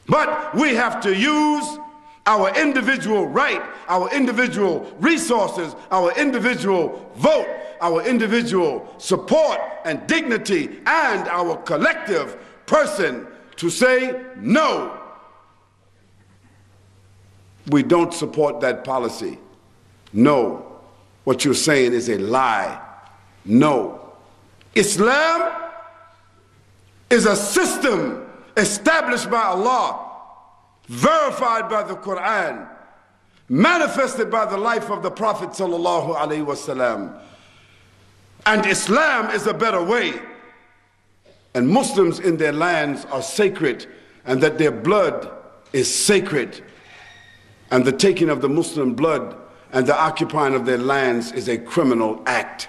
But we have to use our individual right, our individual resources, our individual vote, our individual support and dignity, and our collective person to say, no, we don't support that policy. No, what you're saying is a lie. No. Islam is a system established by Allah, verified by the Quran, manifested by the life of the Prophet sallallahu alaihi wasallam. And Islam is a better way. And Muslims in their lands are sacred, and that their blood is sacred. And the taking of the Muslim blood and the occupying of their lands is a criminal act.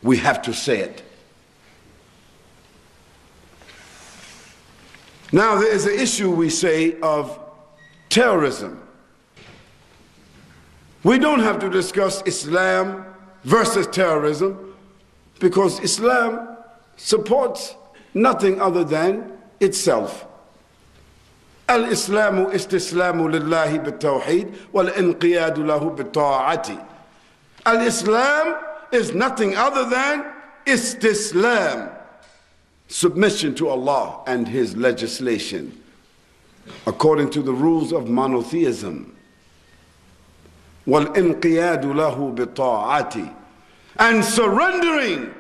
We have to say it. Now there is an issue, we say, of terrorism. We don't have to discuss Islam versus terrorism, because Islam supports nothing other than itself. Al-Islamu istislamu lillahi bit-tawheed wal-inqiyadu lahu bit-ta'ati. Al-Islam is nothing other than istislam, submission to Allah and His legislation, according to the rules of monotheism. وَالْإِنْقِيَادُ لَهُ بِطَاعَةِ, and surrendering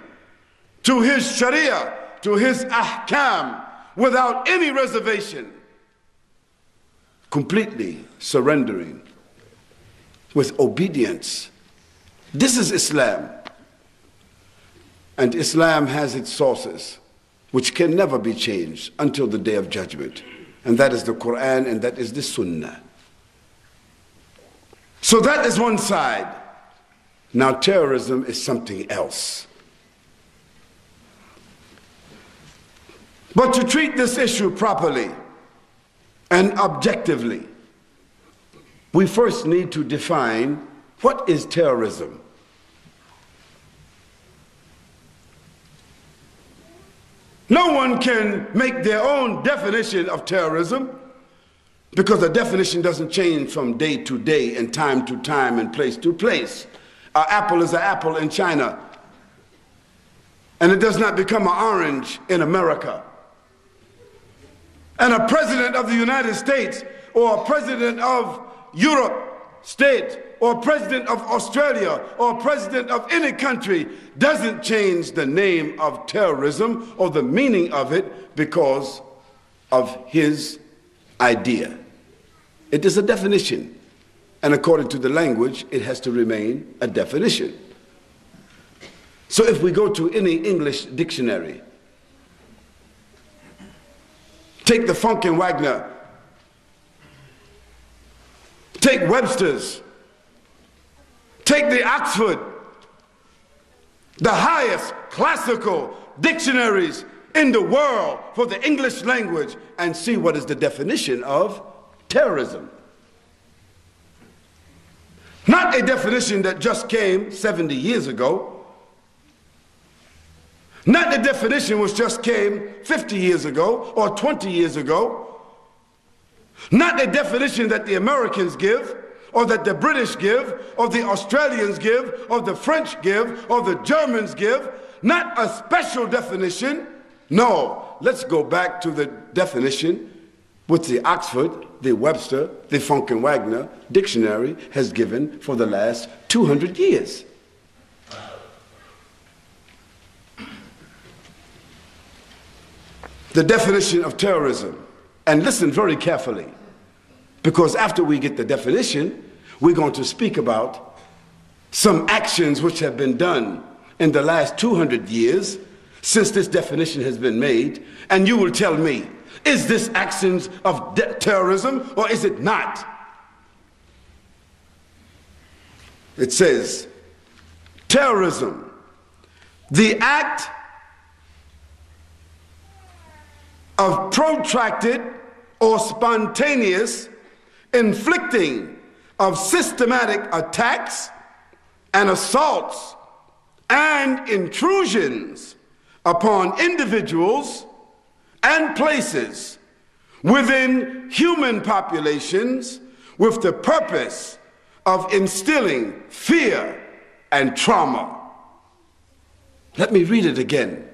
to His Sharia, to His ahkam, without any reservation. Completely surrendering with obedience. This is Islam. And Islam has its sources, which can never be changed until the day of judgment. And that is the Quran, and that is the Sunnah. So that is one side. Now terrorism is something else. But to treat this issue properly and objectively, we first need to define what is terrorism. No one can make their own definition of terrorism, because the definition doesn't change from day to day and time to time and place to place. An apple is an apple in China, and it does not become an orange in America. And a president of the United States, or a president of Europe state, or president of Australia, or president of any country doesn't change the name of terrorism or the meaning of it because of his idea. It is a definition, and according to the language, it has to remain a definition. So if we go to any English dictionary, take the Funk and Wagner, take Webster's, take the Oxford, the highest classical dictionaries in the world for the English language, and see what is the definition of terrorism. Not a definition that just came 70 years ago. Not the definition which just came 50 years ago or 20 years ago. Not a definition that the Americans give, or that the British give, or the Australians give, or the French give, or the Germans give. Not a special definition. No, let's go back to the definition which the Oxford, the Webster, the Funk and Wagner dictionary has given for the last 200 years. The definition of terrorism. And listen very carefully, because after we get the definition, we're going to speak about some actions which have been done in the last 200 years since this definition has been made, and you will tell me, is this actions of terrorism or is it not? It says, terrorism, the act of protracted or spontaneous inflicting of systematic attacks and assaults and intrusions upon individuals and places within human populations with the purpose of instilling fear and trauma. Let me read it again,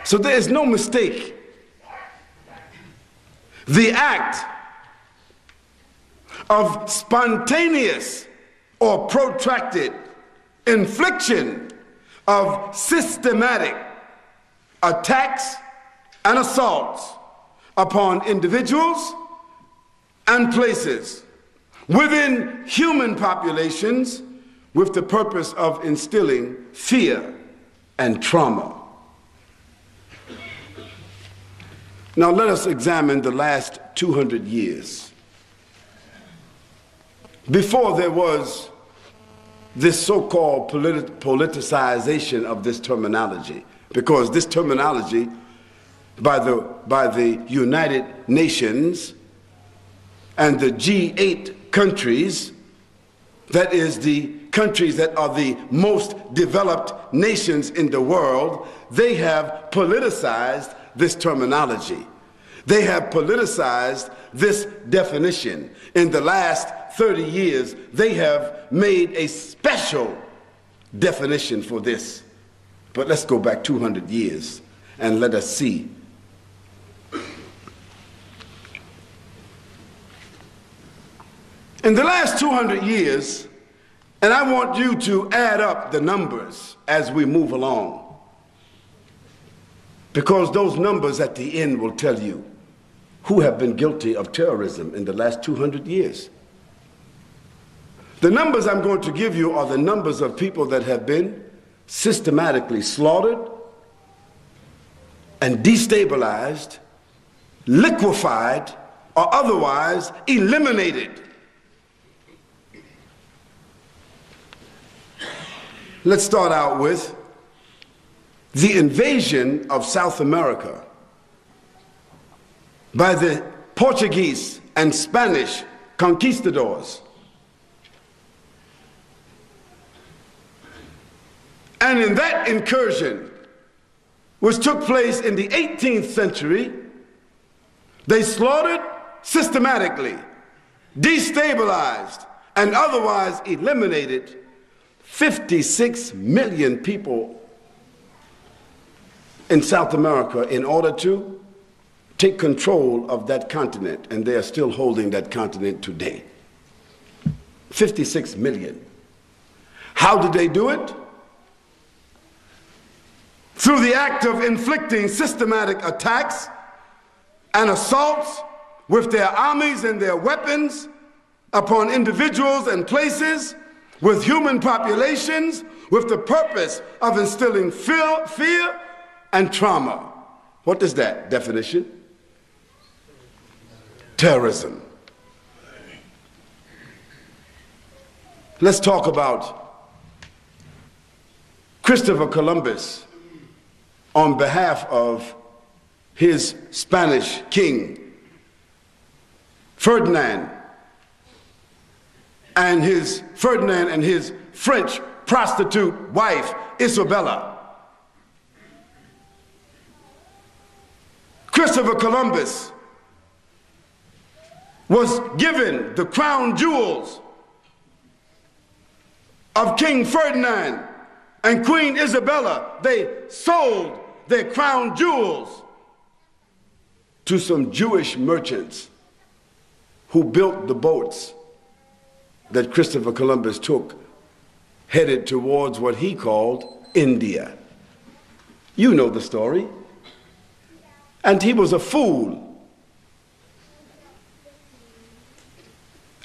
so there is no mistake. The act of spontaneous or protracted infliction of systematic attacks and assaults upon individuals and places within human populations with the purpose of instilling fear and trauma. Now let us examine the last 200 years. Before there was this so-called politicization of this terminology, because this terminology by the United Nations and the G8 countries, that is the countries that are the most developed nations in the world, they have politicized this terminology. They have politicized this definition. In the last 30 years, they have made a special definition for this. But let's go back 200 years and let us see. In the last 200 years, and I want you to add up the numbers as we move along, because those numbers at the end will tell you who have been guilty of terrorism in the last 200 years. The numbers I'm going to give you are the numbers of people that have been systematically slaughtered and destabilized, liquefied, or otherwise eliminated. Let's start out with the invasion of South America by the Portuguese and Spanish conquistadors. And in that incursion, which took place in the 18th century, they slaughtered systematically, destabilized, and otherwise eliminated 56 million people in South America in order to take control of that continent, and they are still holding that continent today. 56 million. How did they do it? Through the act of inflicting systematic attacks and assaults with their armies and their weapons upon individuals and places, with human populations, with the purpose of instilling fear and trauma. What is that definition? Terrorism. Let's talk about Christopher Columbus on behalf of his Spanish king, Ferdinand, and his French prostitute wife, Isabella. Christopher Columbus was given the crown jewels of King Ferdinand and Queen Isabella. They sold their crown jewels to some Jewish merchants who built the boats that Christopher Columbus took, headed towards what he called India. You know the story. And he was a fool.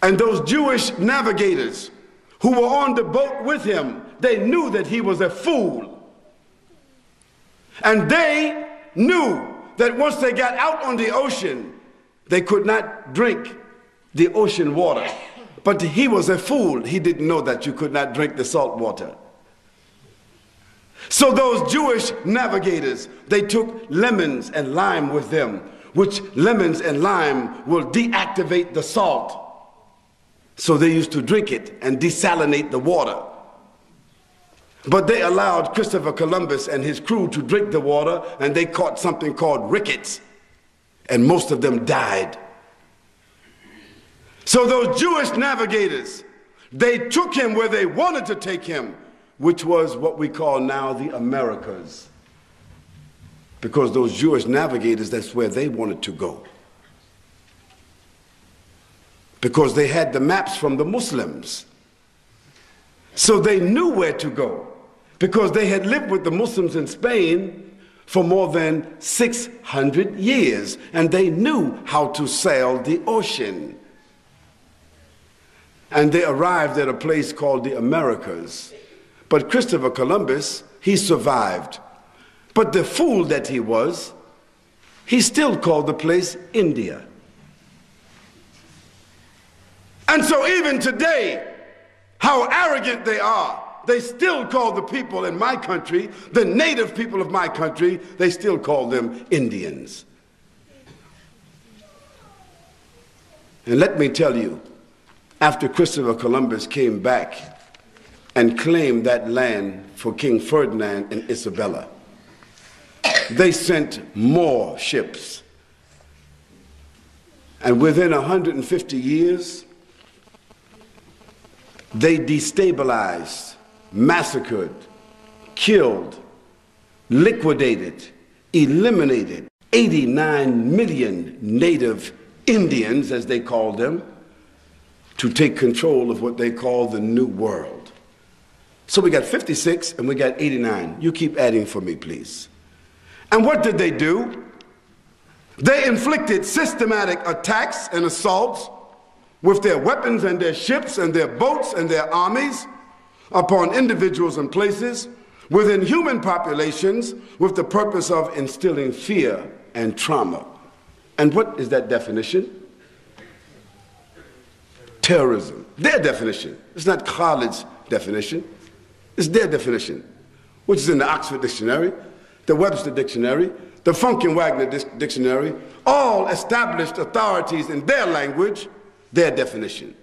And those Jewish navigators who were on the boat with him, they knew that he was a fool. And they knew that once they got out on the ocean, they could not drink the ocean water. But he was a fool. He didn't know that you could not drink the salt water. So those Jewish navigators, they took lemons and lime with them, which lemons and lime will deactivate the salt. So they used to drink it and desalinate the water. But they allowed Christopher Columbus and his crew to drink the water, and they caught something called rickets. and most of them died. So those Jewish navigators, they took him where they wanted to take him, which was what we call now the Americas. Because those Jewish navigators, that's where they wanted to go. Because they had the maps from the Muslims. So they knew where to go. Because they had lived with the Muslims in Spain for more than 600 years. And they knew how to sail the ocean. And they arrived at a place called the Americas. But Christopher Columbus, he survived. But the fool that he was, he still called the place India. And so even today, how arrogant they are, they still call the people in my country, the native people of my country, they still call them Indians. And let me tell you, after Christopher Columbus came back and claimed that land for King Ferdinand and Isabella, they sent more ships. And within 150 years, they destabilized, massacred, killed, liquidated, eliminated 89 million native Indians, as they called them, to take control of what they call the New World. So we got 56 and we got 89. You keep adding for me, please. And what did they do? They inflicted systematic attacks and assaults with their weapons and their ships and their boats and their armies upon individuals and places within human populations with the purpose of instilling fear and trauma. And what is that definition? Terrorism. Their definition. It's not Khalid's definition. It's their definition, which is in the Oxford Dictionary, the Webster Dictionary, the Funk and Wagner Dictionary, all established authorities in their language, their definition.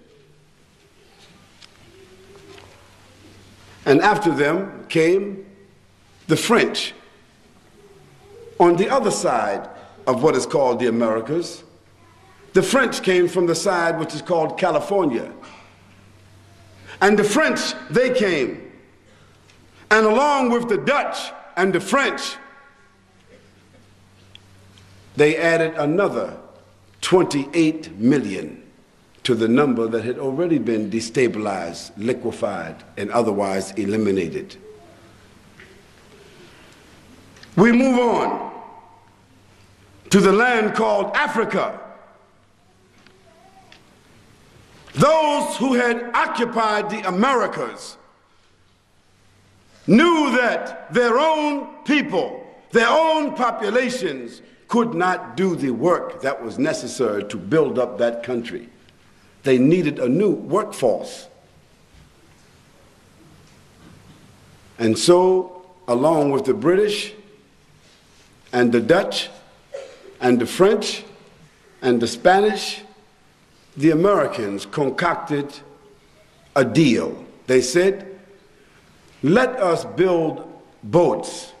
And after them came the French on the other side of what is called the Americas. The French came from the side which is called California. And the French, they came. And along with the Dutch and the French, they added another 28 million to the number that had already been destabilized, liquefied, and otherwise eliminated. We move on to the land called Africa. Those who had occupied the Americas knew that their own people, their own populations could not do the work that was necessary to build up that country. They needed a new workforce. And so, along with the British and the Dutch and the French and the Spanish, the Americans concocted a deal. They said, let us build boats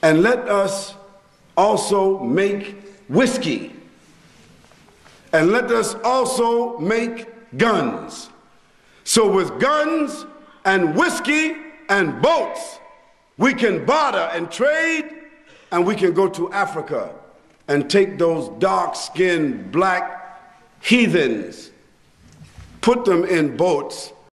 and let us also make whiskey and let us also make guns. So with guns and whiskey and boats, we can barter and trade, and we can go to Africa and take those dark-skinned black heathens, put them in boats,